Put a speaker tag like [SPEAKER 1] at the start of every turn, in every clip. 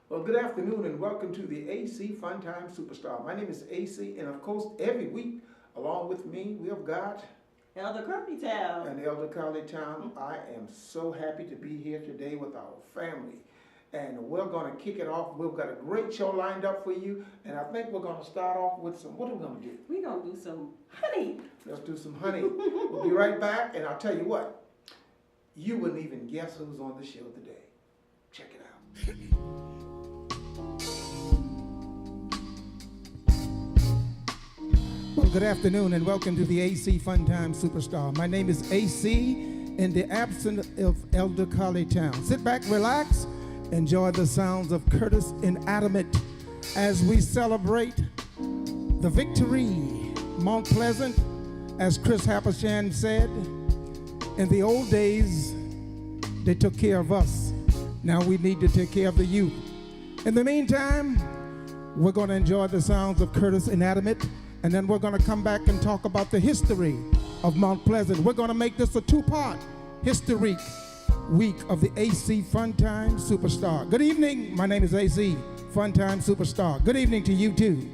[SPEAKER 1] Well, good afternoon and welcome to the AC Fun Time Superstar. My name is AC, and of course, every week, along with me, we have got
[SPEAKER 2] Elder Company Town.
[SPEAKER 1] and Elder College Town. I am so happy to be here today with our family. And we're going to kick it off. We've got a great show lined up for you. And I think we're going to start off with some, what are we going to do?
[SPEAKER 2] We're going to do some honey.
[SPEAKER 1] Let's do some honey. We'll be right back. And I'll tell you what, you wouldn't even guess who's on the show today. Check it out. Well, good afternoon and welcome to the AC Fun Time Superstar. My name is AC, in the absence of Elder College Town. Sit back, relax, enjoy the sounds of Curtis Inabinett as we celebrate the victory. Mount Pleasant, as Chris Habersham said, in the old days, they took care of us. Now we need to take care of the youth. In the meantime, we're going to enjoy the sounds of Curtis Inabinett, and then we're going to come back and talk about the history of Mount Pleasant. We're going to make this a two-part history week of the AC Fun Time Superstar. Good evening. My name is AC Fun Time Superstar. Good evening to you, too.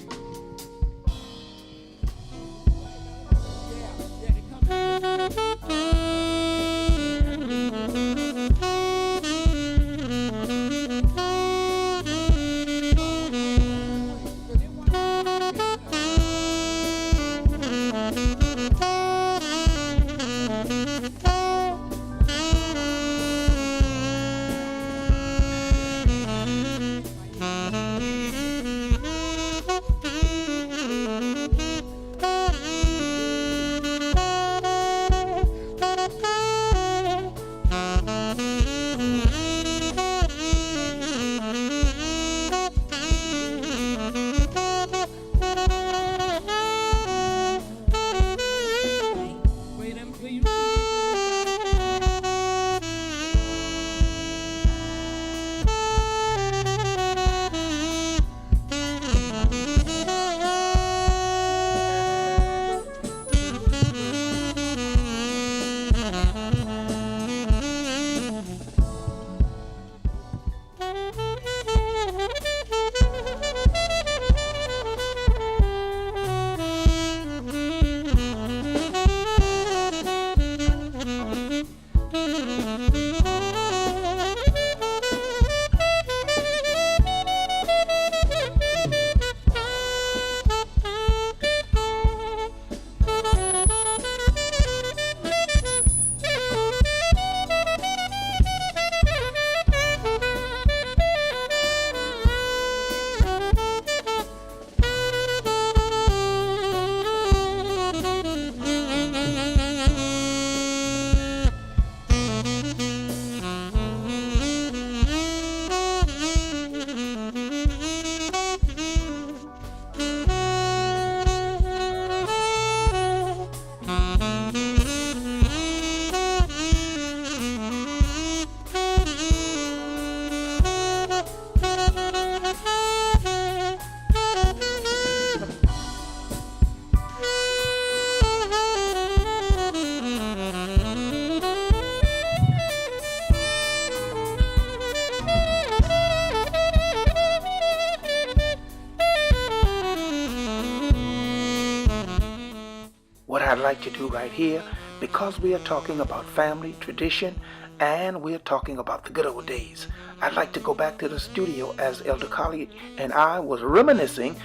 [SPEAKER 1] What I'd like to do right here, because we are talking about family, tradition, and we're talking about the good old days, I'd like to go back to the studio as Elder Collie and I was reminiscing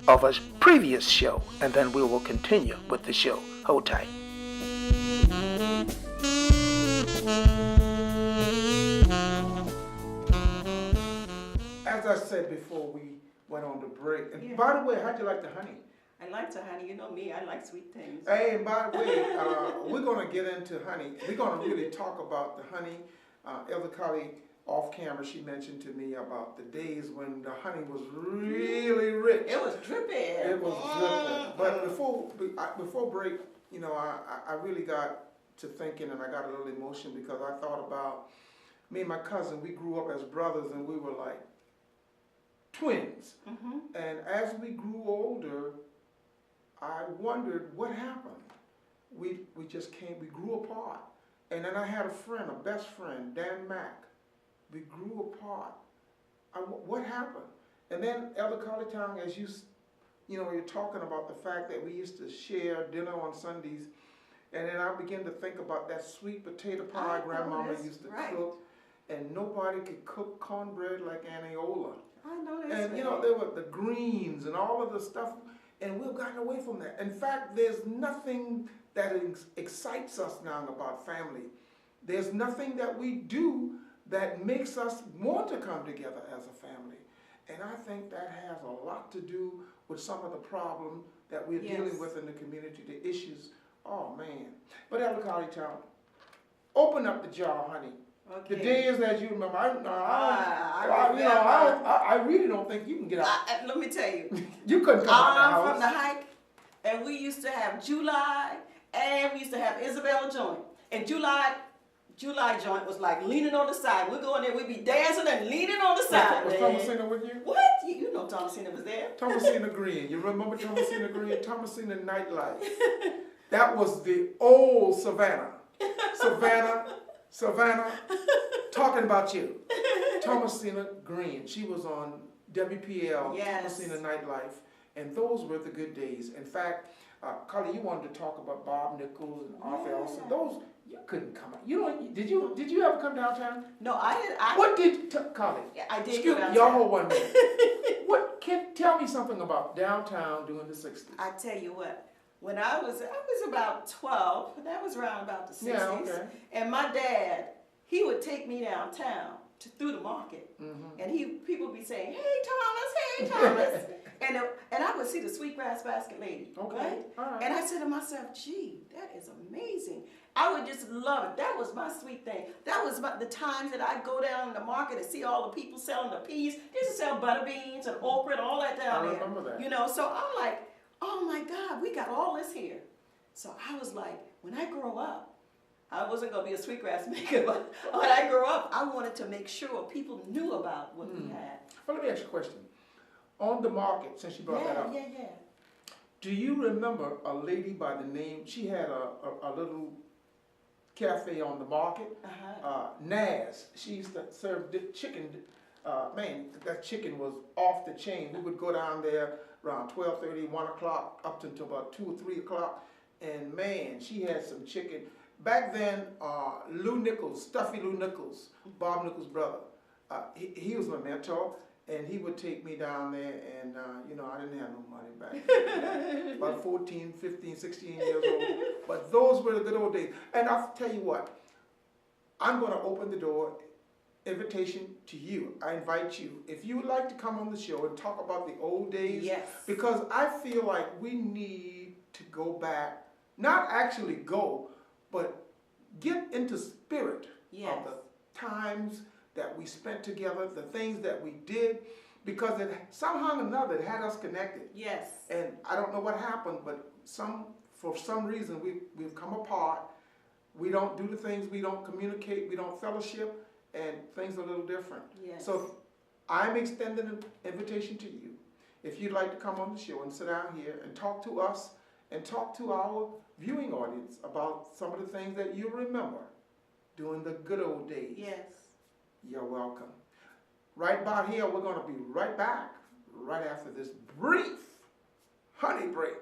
[SPEAKER 1] of a previous show, and then we will continue with the show. Hold tight. As I said before we went on the break, and by the way, how'd you like the honey?
[SPEAKER 2] I like to honey. You know me, I like sweet things.
[SPEAKER 1] Hey, and by the way, we're going to get into honey. We're going to really talk about the honey. Elder Collie, off camera, she mentioned to me about the days when the honey was really rich.
[SPEAKER 2] It was dripping.
[SPEAKER 1] It was dripping. But before break, you know, I really got to thinking, and I got a little emotion because I thought about me and my cousin. We grew up as brothers, and we were like twins. Mm-hmm. And as we grew older, I wondered what happened. We grew apart. And then I had a friend, a best friend, Dan Mack. We grew apart. What happened? And then Elder Colleytown, as you're talking about the fact that we used to share dinner on Sundays, and then I began to think about that sweet potato pie grandmama used to cook, and nobody could cook cornbread like Annieola.
[SPEAKER 2] I know that's
[SPEAKER 1] And there were the greens and all of the stuff, and we've gotten away from that. In fact, there's nothing that excites us now about family. There's nothing that we do that makes us want to come together as a family. And I think that has a lot to do with some of the problems that we're dealing with in the community, the issues. Oh, man. But Elder Colleytown, open up the jar, honey.
[SPEAKER 2] Okay.
[SPEAKER 1] The days as you remember. I really don't think you can get out.
[SPEAKER 2] Let me tell you.
[SPEAKER 1] You couldn't come out
[SPEAKER 2] I'm
[SPEAKER 1] the house.
[SPEAKER 2] from the hike, and we used to have July, and we used to have Isabella joint. And July joint was like leaning on the side. We'd go in there, we'd be dancing and leaning on the side.
[SPEAKER 1] Was Thomasina with you?
[SPEAKER 2] What? You know Thomasina was there.
[SPEAKER 1] Thomasina Green. You remember Thomasina Green? Thomasina Nightlife. That was the old Savannah. Savannah, talking about you. Thomasina Green. She was on WPL, Thomasina Nightlife, and those were the good days. In fact, Carly, you wanted to talk about Bob Nichols and Arthur Ellison. Those, you couldn't come out. Did you ever come downtown?
[SPEAKER 2] No, I didn't.
[SPEAKER 1] What did, Carly?
[SPEAKER 2] I did
[SPEAKER 1] Excuse
[SPEAKER 2] go downtown.
[SPEAKER 1] y'all hold 1 minute. Tell me something about downtown during the 60s.
[SPEAKER 2] I tell you what. When I was about 12, that was around about the 60s.
[SPEAKER 1] Yeah, okay.
[SPEAKER 2] And my dad, he would take me downtown through the market. Mm-hmm. And people would be saying, "Hey Thomas." and I would see the sweetgrass basket lady.
[SPEAKER 1] Okay.
[SPEAKER 2] Right?
[SPEAKER 1] All right.
[SPEAKER 2] And I said to myself, "Gee, that is amazing." I would just love it. That was my sweet thing. That was about the times that I'd go down in the market and see all the people selling the peas. They used to sell butter beans and okra and all that down there.
[SPEAKER 1] I remember that.
[SPEAKER 2] So I'm like, oh my God, we got all this here. So I was like, when I grow up, I wasn't going to be a sweetgrass maker, but when I grew up, I wanted to make sure people knew about what we had.
[SPEAKER 1] Well, let me ask you a question. On the market, since you brought that up, do you remember a lady by the name, she had a little cafe on the market, Naz. She used to serve chicken. Man, that chicken was off the chain. We would go down there around 12:30, 1 o'clock, up until about 2 or 3 o'clock, and man, she had some chicken. Back then, Lou Nichols, Stuffy Lou Nichols, Bob Nichols' brother, he was my mentor, and he would take me down there, and I didn't have no money back then. About 14, 15, 16 years old, but those were the good old days. And I'll tell you what, I'm going to open the door. Invitation to you. I invite you, if you would like to come on the show and talk about the old days, because I feel like we need to go back, not actually go, but get into spirit of the times that we spent together, the things that we did, because it somehow or another it had us connected. Yes. And I don't know what happened, but for some reason we've come apart. We don't do the things, we don't communicate, we don't fellowship, and things are a little different. Yes. So I'm extending an invitation to you. If you'd like to come on the show and sit down here and talk to us and talk to our viewing audience about some of the things that you remember during the good old days. Yes. You're welcome. Right about here, we're going to be right back right after this brief honey break.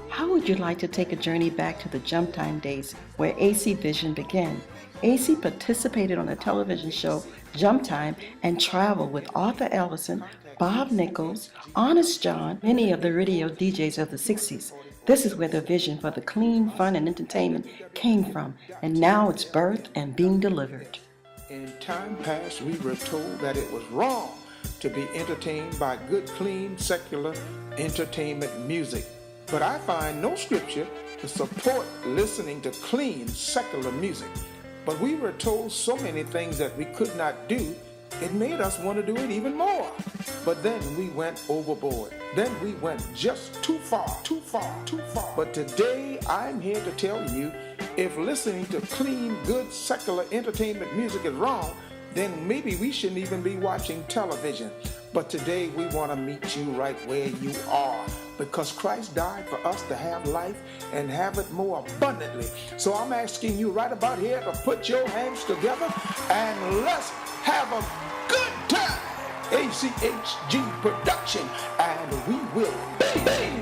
[SPEAKER 3] How would you like to take a journey back to the Jump Time days where AC Vision began? AC participated on the television show Jump Time and traveled with Arthur Ellison, Bob Nichols, Honest John, many of the radio DJs of the 60s. This is where the vision for the clean fun and entertainment came from, and now it's birthed and being delivered.
[SPEAKER 1] In time past, we were told that it was wrong to be entertained by good, clean, secular entertainment music. But I find no scripture to support listening to clean, secular music. But we were told so many things that we could not do, it made us want to do it even more. But then we went overboard. Then we went just too far. But today I'm here to tell you, if listening to clean, good, secular entertainment music is wrong, then maybe we shouldn't even be watching television. But today we want to meet you right where you are, because Christ died for us to have life and have it more abundantly. So I'm asking you right about here to put your hands together and let's have a good time. ACHG production, and we will baby.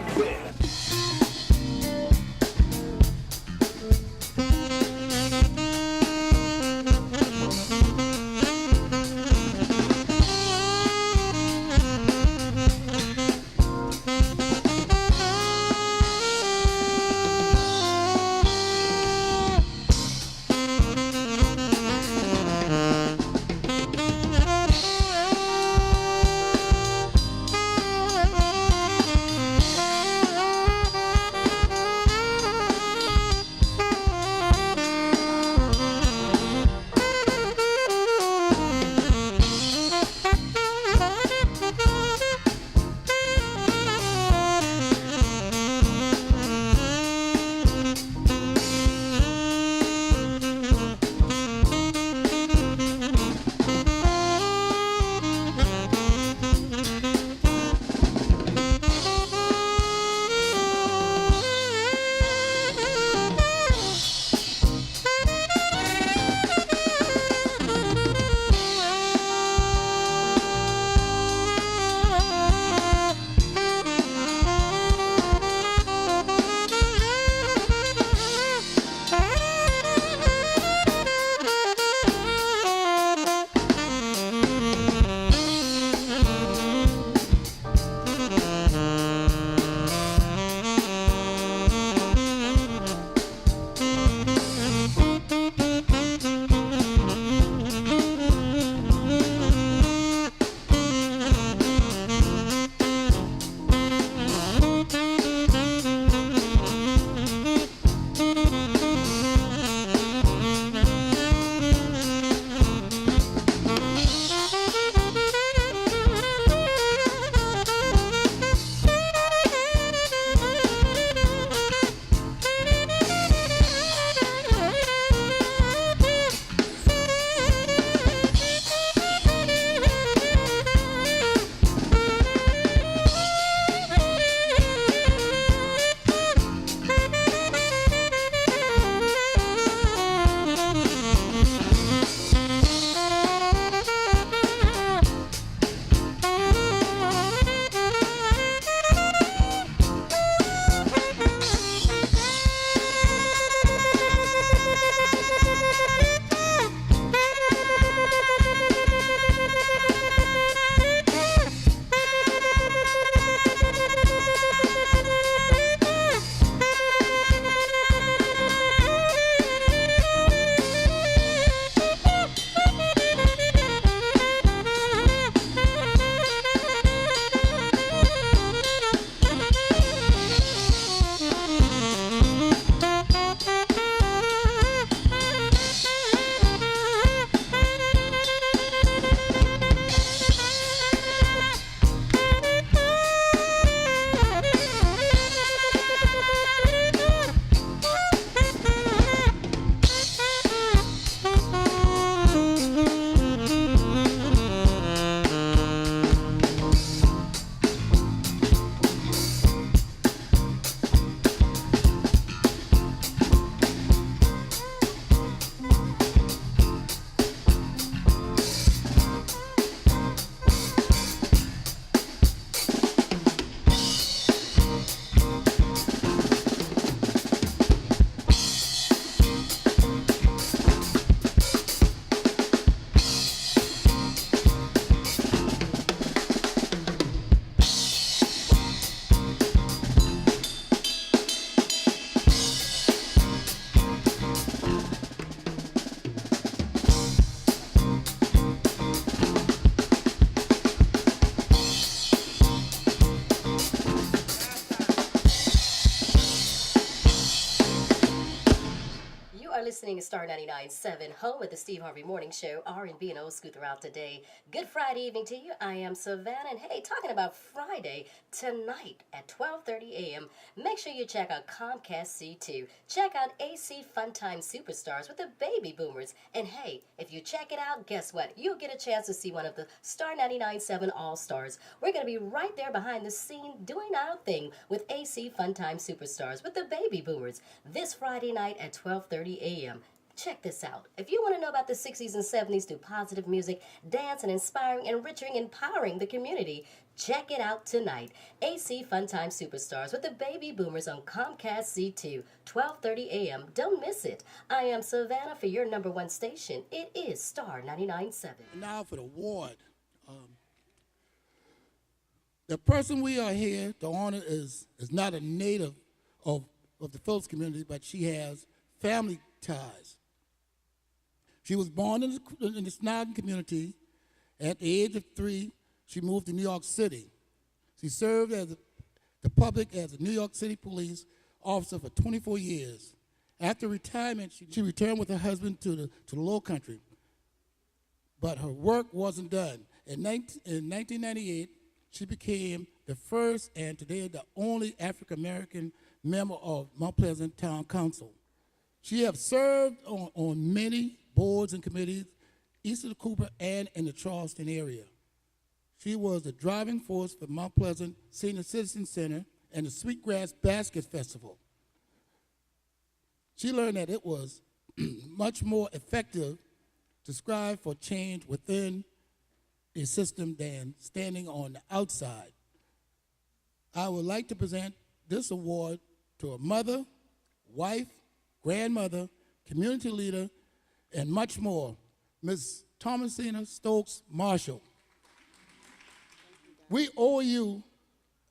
[SPEAKER 4] Listening to Star 99.7, home of the Steve Harvey Morning Show, R&B and old school throughout the day. Good Friday evening to you. I am Savannah, and hey, talking about Friday, tonight at 12:30 a.m., make sure you check out Comcast C2. Check out AC Funtime Superstars with the Baby Boomers. And hey, if you check it out, guess what? You'll get a chance to see one of the Star 99.7 All-Stars. We're going to be right there behind the scene doing our thing with AC Funtime Superstars with the Baby Boomers this Friday night at 12:30 a.m. Check this out. If you want to know about the 60s and 70s through positive music, dance, and inspiring, enriching, empowering the community, check it out tonight. AC Funtime Superstars with the Baby Boomers on Comcast C2, 12:30 a.m. Don't miss it. I am Savannah for your number one station. It is Star 99.7.
[SPEAKER 5] Now for the award. The person we are here to honor is not a native of the Phillips community, but she has family ties. She was born in the Snowden community. At the age of 3, she moved to New York City. She served as the public as a New York City police officer for 24 years. After retirement, she returned with her husband to the Low Country. But her work wasn't done. In 1998, she became the first and today the only African-American member of Mount Pleasant Town Council. She has served on many boards and committees east of the Cooper and in the Charleston area. She was the driving force for Mount Pleasant Senior Citizen Center and the Sweetgrass Basket Festival. She learned that it was much more effective to strive for change within a system than standing on the outside. I would like to present this award to a mother, wife, grandmother, community leader, and much more, Ms. Thomasina Stokes Marshall. We owe you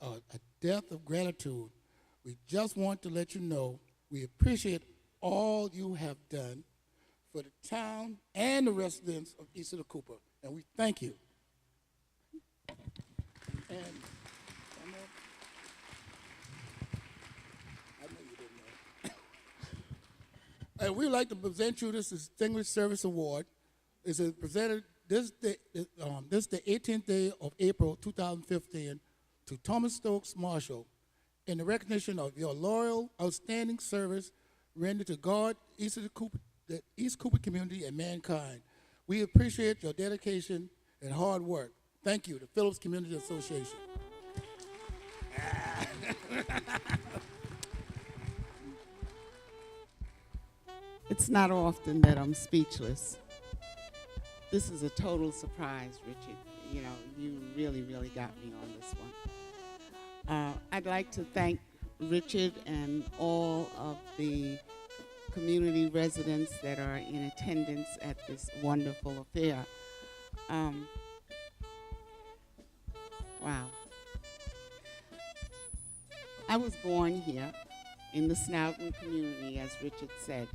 [SPEAKER 5] a debt of gratitude. We just want to let you know we appreciate all you have done for the town and the residents of East of the Cooper, and we thank you. And I know you didn't know. And we'd like to present you this Distinguished Service Award. It's presented this the 18th day of April 2015 to Thomas Stokes Marshall in the recognition of your loyal, outstanding service rendered to God, the East Cooper community, and mankind. We appreciate your dedication and hard work. Thank you, the Phillips Community Association.
[SPEAKER 6] It's not often that I'm speechless. This is a total surprise, Richard. You know, you really, really got me on this one. I'd like to thank Richard and all of the community residents that are in attendance at this wonderful affair. Wow. I was born here in the Snowden community, as Richard said.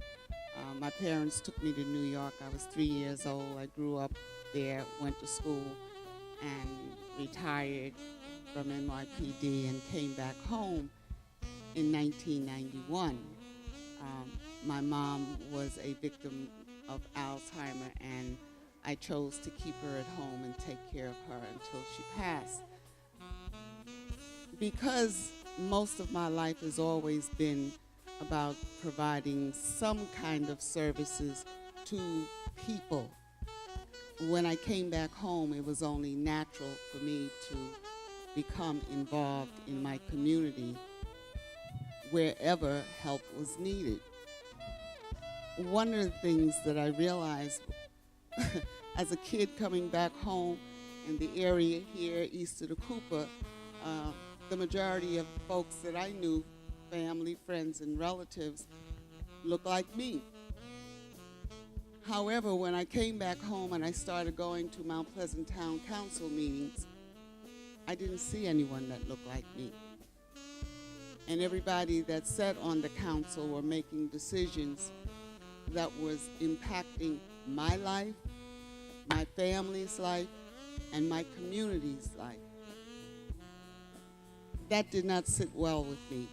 [SPEAKER 6] My parents took me to New York. I was 3 years old. I grew up there, went to school, and retired from NYPD and came back home in 1991. My mom was a victim of Alzheimer, and I chose to keep her at home and take care of her until she passed. Because most of my life has always been about providing some kind of services to people, when I came back home, it was only natural for me to become involved in my community wherever help was needed. One of the things that I realized as a kid coming back home in the area here east of the Cooper, the majority of folks that I knew, family, friends, and relatives, looked like me. However, when I came back home and I started going to Mount Pleasant Town Council meetings, I didn't see anyone that looked like me. And everybody that sat on the council were making decisions that was impacting my life, my family's life, and my community's life. That did not sit well with me.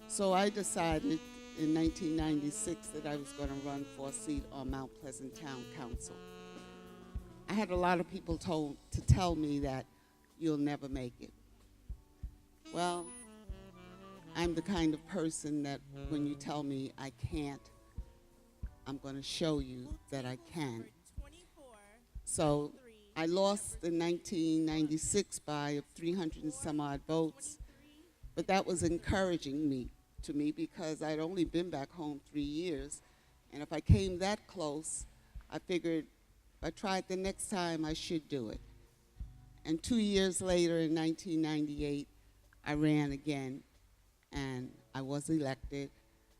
[SPEAKER 6] So I decided in 1996 that I was going to run for a seat on Mount Pleasant Town Council. I had a lot of people to tell me that you'll never make it. Well, I'm the kind of person that when you tell me I can't, I'm going to show you that I can. So I lost in 1996 by 300 and some odd votes, but that was encouraging to me because I'd only been back home 3 years, And if I came that close, I figured if I tried the next time, I should do it. And 2 years later, in 1998, I ran again, and I was elected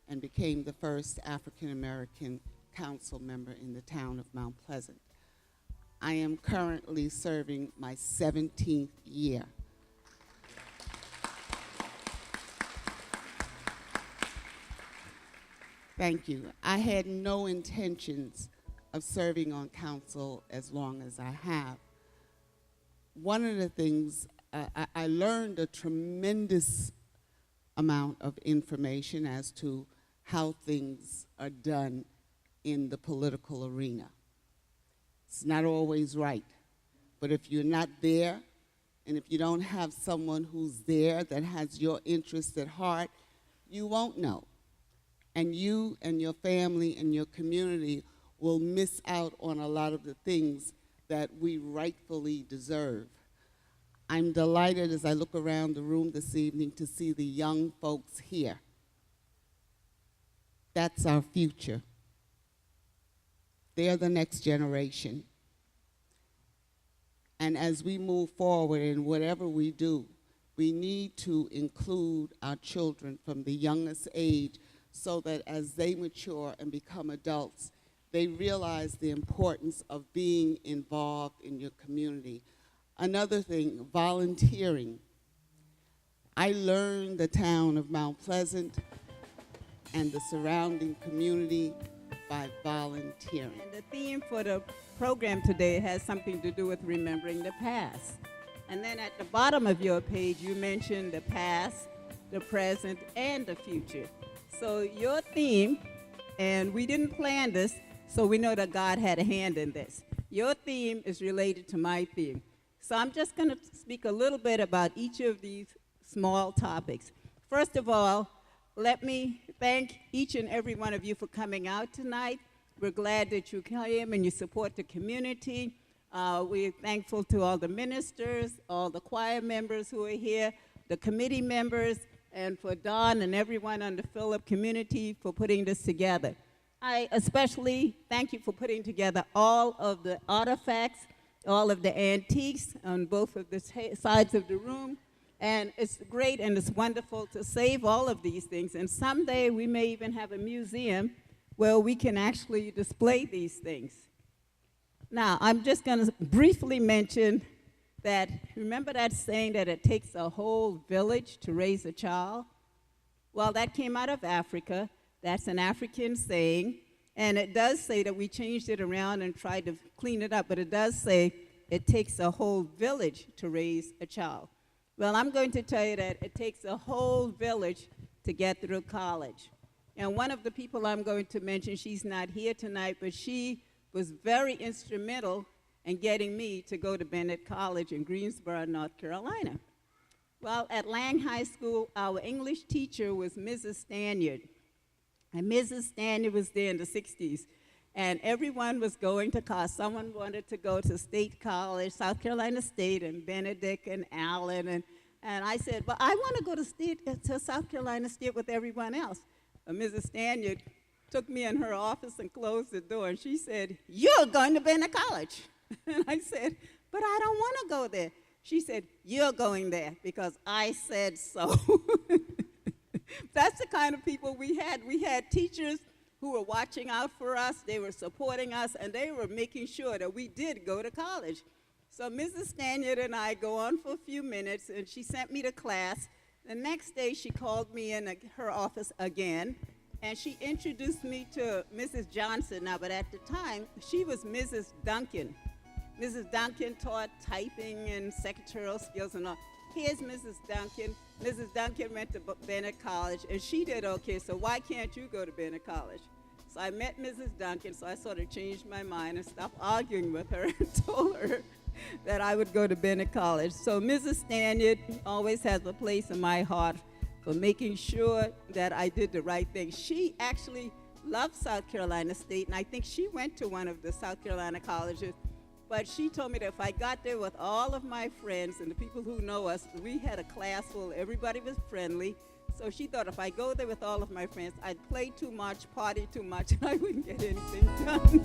[SPEAKER 6] and became the first African-American council member in the town of Mount Pleasant. I am currently serving my 17th year. Thank you. I had no intentions of serving on council as long as I have. One of the things, I learned a tremendous amount of information as to how things are done in the political arena. It's not always right, but if you're not there, and if you don't have someone who's there that has your interests at heart, you won't know. And you and your family and your community will miss out on a lot of the things that we rightfully deserve. I'm delighted as I look around the room this evening to see the young folks here. That's our future. They're the next generation. And as we move forward in whatever we do, we need to include our children from the youngest age so that as they mature and become adults, they realize the importance of being involved in your community. Another thing, volunteering. I learned the town of Mount Pleasant and the surrounding community by volunteering.
[SPEAKER 7] And the theme for the program today has something to do with remembering the past. And then at the bottom of your page, you mentioned the past, the present, and the future. So your theme, and we didn't plan this, so we know that God had a hand in this. Your theme is related to my theme. So I'm just going to speak a little bit about each of these small topics. First of all, let me thank each and every one of you for coming out tonight. We're glad that you came and you support the community. We're thankful to all the ministers, all the choir members who are here, the committee members, and for Don and everyone on the Phillip community for putting this together. I especially thank you for putting together all of the artifacts, all of the antiques on both of the sides of the room. And it's great and it's wonderful to save all of these things. And someday we may even have a museum where we can actually display these things. Now, I'm just going to briefly mention that, remember that saying that it takes a whole village to raise a child? Well, that came out of Africa. That's an African saying. And it does say that we changed it around and tried to clean it up, but it does say it takes a whole village to raise a child. Well, I'm going to tell you that it takes a whole village to get through college. And one of the people I'm going to mention, she's not here tonight, but she was very instrumental in getting me to go to Bennett College in Greensboro, North Carolina. Well, at Lang High School, our English teacher was Mrs. Stanyard. And Mrs. Stanyard was there in the 60s. And everyone was going to college. Someone wanted to go to State College, South Carolina State, and Benedict and Allen. And I said, well, I want to go to South Carolina State with everyone else. Mrs. Stanyard took me in her office and closed the door. And she said, you're going to Bennett College. And I said, but I don't want to go there. She said, you're going there because I said so. That's the kind of people we had. We had teachers who were watching out for us, they were supporting us, and they were making sure that we did go to college. So Mrs. Stanyard and I go on for a few minutes, and she sent me to class. The next day, she called me in her office again, and she introduced me to Mrs. Johnson. Now, but at the time, she was Mrs. Duncan. Mrs. Duncan taught typing and secretarial skills and all. Here's Mrs. Duncan. Mrs. Duncan went to Bennett College, and she did okay, so why can't you go to Bennett College? So I met Mrs. Duncan, so I sort of changed my mind and stopped arguing with her and told her that I would go to Bennett College. So Mrs. Stanyard always has a place in my heart for making sure that I did the right thing. She actually loved South Carolina State, and I think she went to one of the South Carolina colleges. But she told me that if I got there with all of my friends and the people who know us, we had a class full, everybody was friendly, So she thought if I go there with all of my friends, I'd play too much, party too much, and I wouldn't get anything done.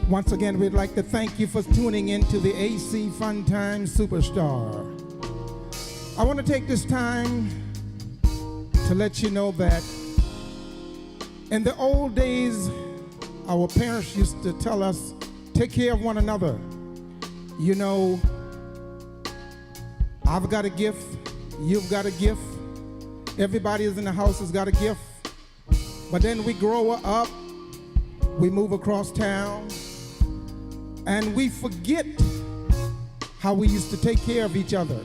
[SPEAKER 1] Once again, we'd like to thank you for tuning in to the AC Fun Time Superstar. I want to take this time to let you know that in the old days, our parents used to tell us, take care of one another. You know, I've got a gift, you've got a gift, everybody in the house has got a gift. But then we grow up, we move across town, and we forget how we used to take care of each other.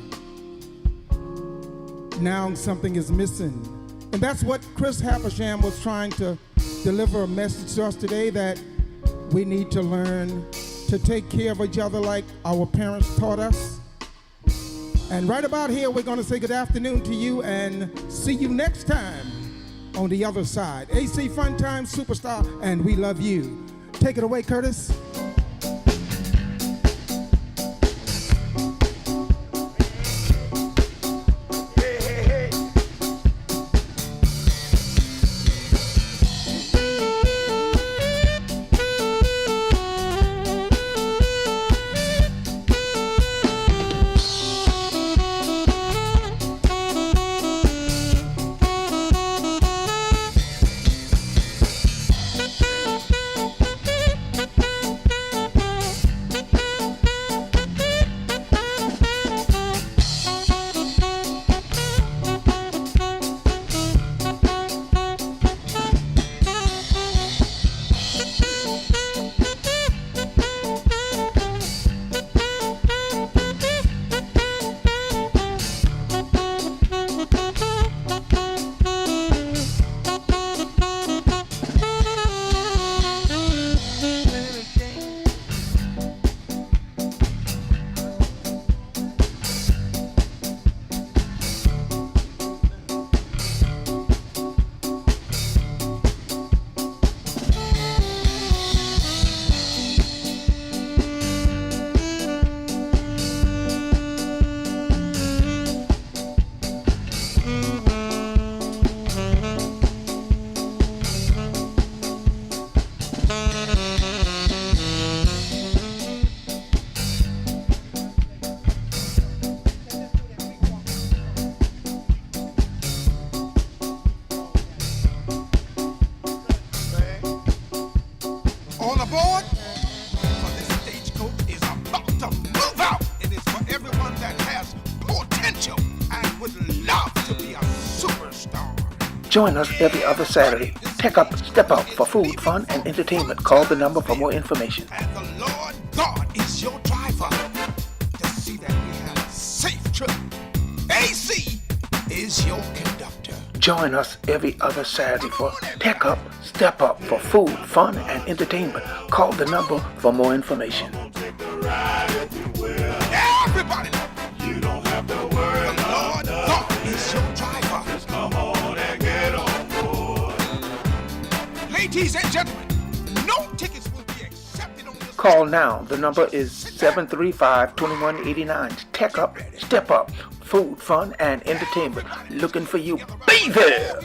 [SPEAKER 1] Now something is missing. And that's what Chris Habersham was trying to deliver a message to us today, that we need to learn to take care of each other like our parents taught us. And right about here, we're going to say good afternoon to you and see you next time on the other side. AC Fun Time Superstar, and we love you. Take it away, Curtis.
[SPEAKER 8] All aboard, for this stagecoach is about to move out. It is for everyone that has potential and would love to be a superstar.
[SPEAKER 9] Join us every other Saturday. Tech Up, Step Up for food, fun, and entertainment. Call the number for more information.
[SPEAKER 8] And the Lord God is your driver to see that we have a safe trip. AC is your conductor.
[SPEAKER 9] Join us every other Saturday for Tech Up, Step Up for food, fun, and entertainment. Call the number for more information.
[SPEAKER 8] Everybody, you don't have to worry. The Lord God is your driver. Just come on and get on board. Ladies and gentlemen, no tickets will be accepted on this.
[SPEAKER 9] Call now. The number is 735-2189. Tech Up, Step Up. food, fun, and entertainment. Looking for you. Be there!